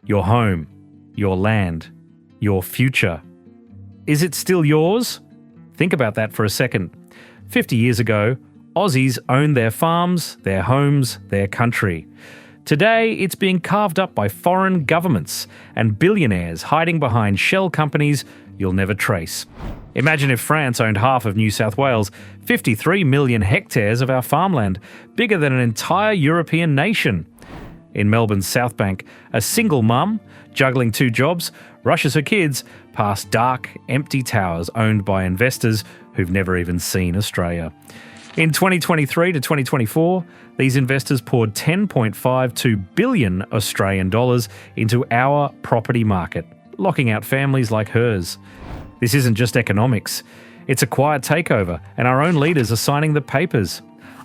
Your home, your land, your future. Is it still yours? Think about that for a second. 50 years ago, Aussies owned their farms, their homes, their country. Today, it's being carved up by foreign governments and billionaires hiding behind shell companies you'll never trace. Imagine if France owned half of New South Wales, 53 million hectares of our farmland, bigger than an entire European nation. In Melbourne's South Bank, a single mum, juggling 2 jobs, rushes her kids past dark, empty towers owned by investors who've never even seen Australia. In 2023 to 2024, these investors poured 10.52 billion Australian dollars into our property market, locking out families like hers. This isn't just economics. It's a quiet takeover, and our own leaders are signing the papers.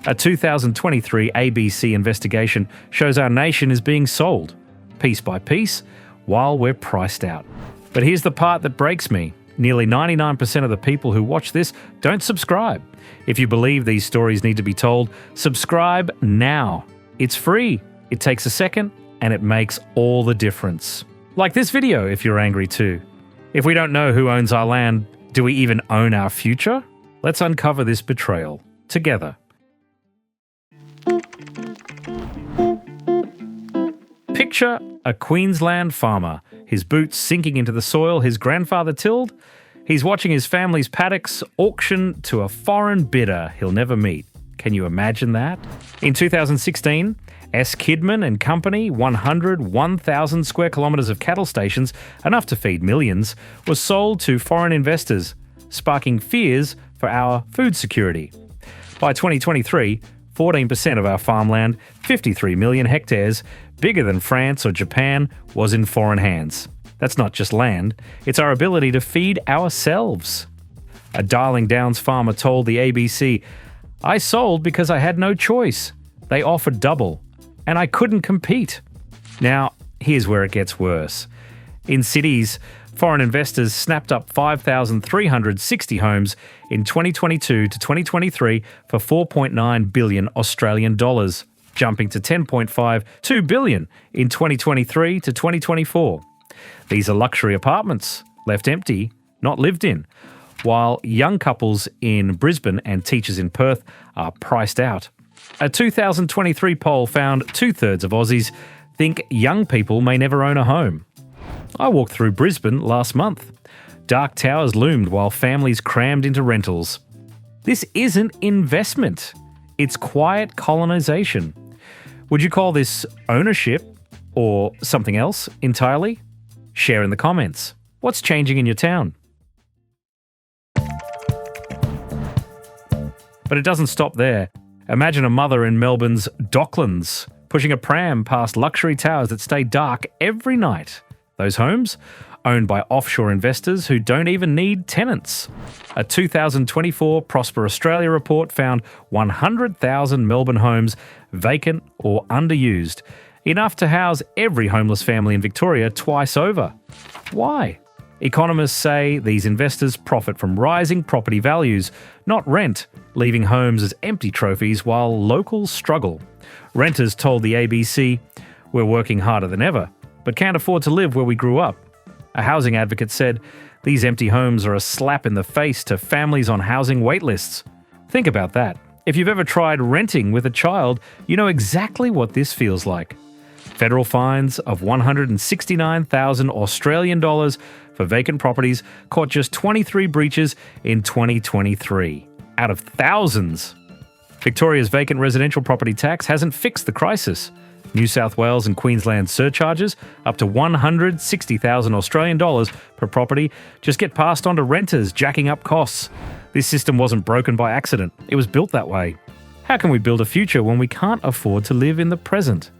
A 2023 ABC investigation shows our nation is being sold, piece by piece, while we're priced out. But here's the part that breaks me. Nearly 99% of the people who watch this don't subscribe. If you believe these stories need to be told, subscribe now. It's free, it takes a second, and it makes all the difference. Like this video if you're angry too. If we don't know who owns our land, do we even own our future? Let's uncover this betrayal together. Picture a Queensland farmer, his boots sinking into the soil his grandfather tilled. He's watching his family's paddocks auction to a foreign bidder he'll never meet. Can you imagine that? In 2016, S. Kidman and Company, 1,000 square kilometres of cattle stations, enough to feed millions, was sold to foreign investors, sparking fears for our food security. By 2023, 14% of our farmland, 53 million hectares, bigger than France or Japan, was in foreign hands. That's not just land, it's our ability to feed ourselves. A Darling Downs farmer told the ABC, "I sold because I had no choice. They offered double, and I couldn't compete." Now, here's where it gets worse. In cities, foreign investors snapped up 5,360 homes in 2022 to 2023 for 4.9 billion Australian dollars, jumping to 10.52 billion in 2023 to 2024. These are luxury apartments, left empty, not lived in, while young couples in Brisbane and teachers in Perth are priced out. A 2023 poll found 2/3 of Aussies think young people may never own a home. I walked through Brisbane last month. Dark towers loomed while families crammed into rentals. This isn't investment. It's quiet colonisation. Would you call this ownership or something else entirely? Share in the comments. What's changing in your town? But it doesn't stop there. Imagine a mother in Melbourne's Docklands pushing a pram past luxury towers that stay dark every night. Those homes owned by offshore investors who don't even need tenants. A 2024 Prosper Australia report found 100,000 Melbourne homes vacant or underused, enough to house every homeless family in Victoria twice over. Why? Economists say these investors profit from rising property values, not rent, leaving homes as empty trophies while locals struggle. Renters told the ABC, "We're working harder than ever, but can't afford to live where we grew up." A housing advocate said, "These empty homes are a slap in the face to families on housing wait lists." Think about that. If you've ever tried renting with a child, you know exactly what this feels like. Federal fines of 169,000 Australian dollars for vacant properties caught just 23 breaches in 2023, out of thousands. Victoria's vacant residential property tax hasn't fixed the crisis. New South Wales and Queensland surcharges, up to 160,000 Australian dollars per property, just get passed on to renters, jacking up costs. This system wasn't broken by accident. It was built that way. How can we build a future when we can't afford to live in the present?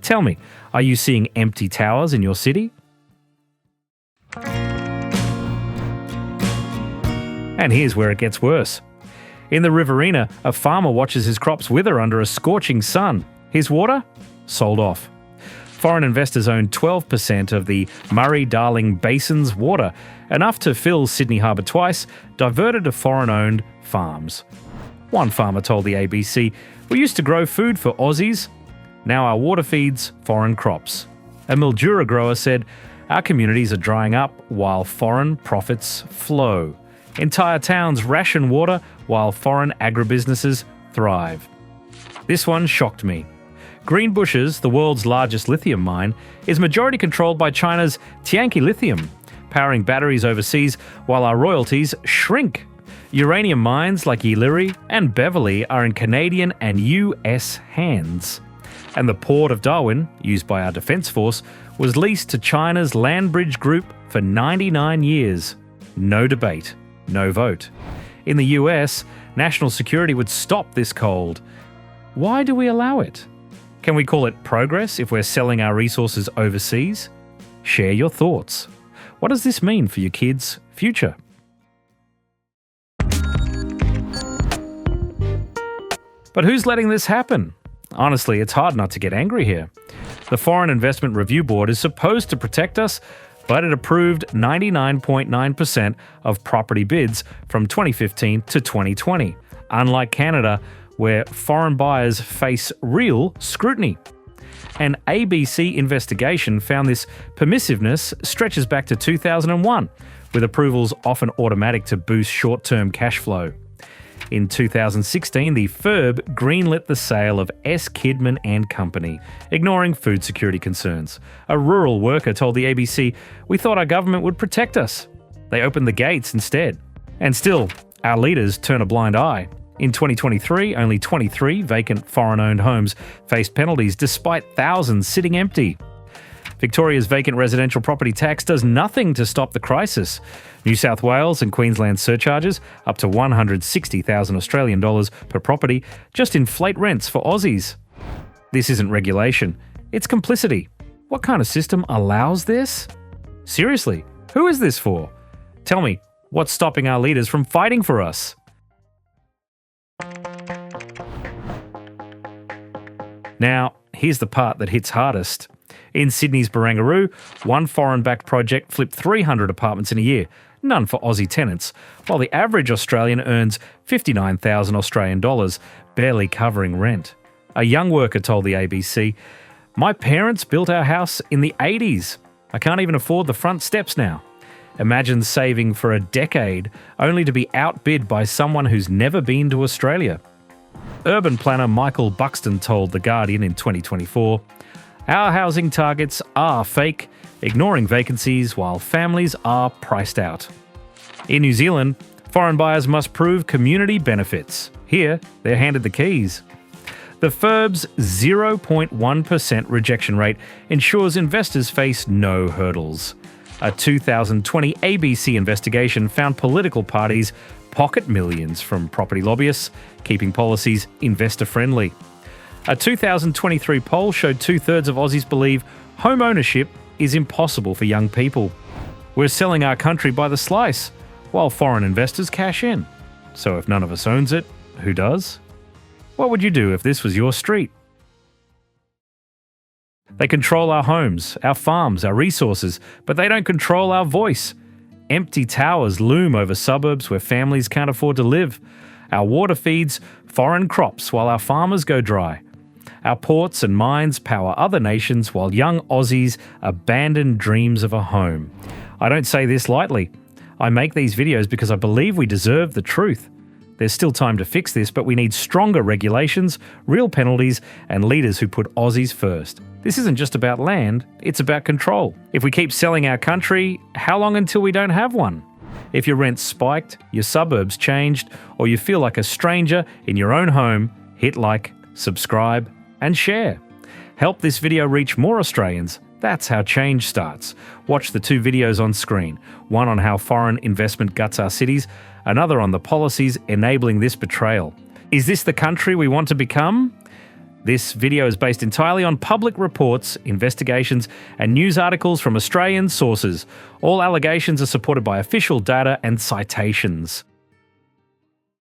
Tell me, are you seeing empty towers in your city? And here's where it gets worse. In the Riverina, a farmer watches his crops wither under a scorching sun. His water? Sold off. Foreign investors own 12% of the Murray-Darling Basin's water, enough to fill Sydney Harbour twice, diverted to foreign-owned farms. One farmer told the ABC, "We used to grow food for Aussies. Now our water feeds foreign crops." A Mildura grower said, "Our communities are drying up while foreign profits flow. Entire towns ration water while foreign agribusinesses thrive." This one shocked me. Greenbushes, the world's largest lithium mine, is majority controlled by China's Tianqi Lithium, powering batteries overseas while our royalties shrink. Uranium mines like Yeelirrie and Beverly are in Canadian and US hands. And the Port of Darwin, used by our Defence Force, was leased to China's Landbridge Group for 99 years. No debate, no vote. In the US, national security would stop this cold. Why do we allow it? Can we call it progress if we're selling our resources overseas? Share your thoughts. What does this mean for your kids' future? But who's letting this happen? Honestly, it's hard not to get angry here. The Foreign Investment Review Board is supposed to protect us, but it approved 99.9% of property bids from 2015 to 2020, unlike Canada, where foreign buyers face real scrutiny. An ABC investigation found this permissiveness stretches back to 2001, with approvals often automatic to boost short-term cash flow. In 2016, the FIRB greenlit the sale of S. Kidman and Company, ignoring food security concerns. A rural worker told the ABC, "We thought our government would protect us. They opened the gates instead." And still, our leaders turn a blind eye. In 2023, only 23 vacant foreign-owned homes faced penalties despite thousands sitting empty. Victoria's vacant residential property tax does nothing to stop the crisis. New South Wales and Queensland surcharges, up to 160,000 Australian dollars per property, just inflate rents for Aussies. This isn't regulation, it's complicity. What kind of system allows this? Seriously, who is this for? Tell me, what's stopping our leaders from fighting for us? Now, here's the part that hits hardest. In Sydney's Barangaroo, one foreign-backed project flipped 300 apartments in a year, none for Aussie tenants, while the average Australian earns 59,000 Australian dollars, barely covering rent. A young worker told the ABC, "My parents built our house in the 80s. I can't even afford the front steps now." Imagine saving for a decade only to be outbid by someone who's never been to Australia. Urban planner Michael Buxton told The Guardian in 2024, "Our housing targets are fake, ignoring vacancies while families are priced out." In New Zealand, foreign buyers must prove community benefits. Here, they're handed the keys. The FIRB's 0.1% rejection rate ensures investors face no hurdles. A 2020 ABC investigation found political parties pocket millions from property lobbyists, keeping policies investor-friendly. A 2023 poll showed 2/3 of Aussies believe home ownership is impossible for young people. We're selling our country by the slice, while foreign investors cash in. So if none of us owns it, who does? What would you do if this was your street? They control our homes, our farms, our resources, but they don't control our voice. Empty towers loom over suburbs where families can't afford to live. Our water feeds foreign crops while our farmers go dry. Our ports and mines power other nations while young Aussies abandon dreams of a home. I don't say this lightly. I make these videos because I believe we deserve the truth. There's still time to fix this, but we need stronger regulations, real penalties, and leaders who put Aussies first. This isn't just about land, it's about control. If we keep selling our country, how long until we don't have one? If your rent spiked, your suburbs changed, or you feel like a stranger in your own home, hit like, subscribe, and share. Help this video reach more Australians. That's how change starts. Watch the 2 videos on screen, one on how foreign investment guts our cities, another on the policies enabling this betrayal. Is this the country we want to become? This video is based entirely on public reports, investigations, and news articles from Australian sources. All allegations are supported by official data and citations.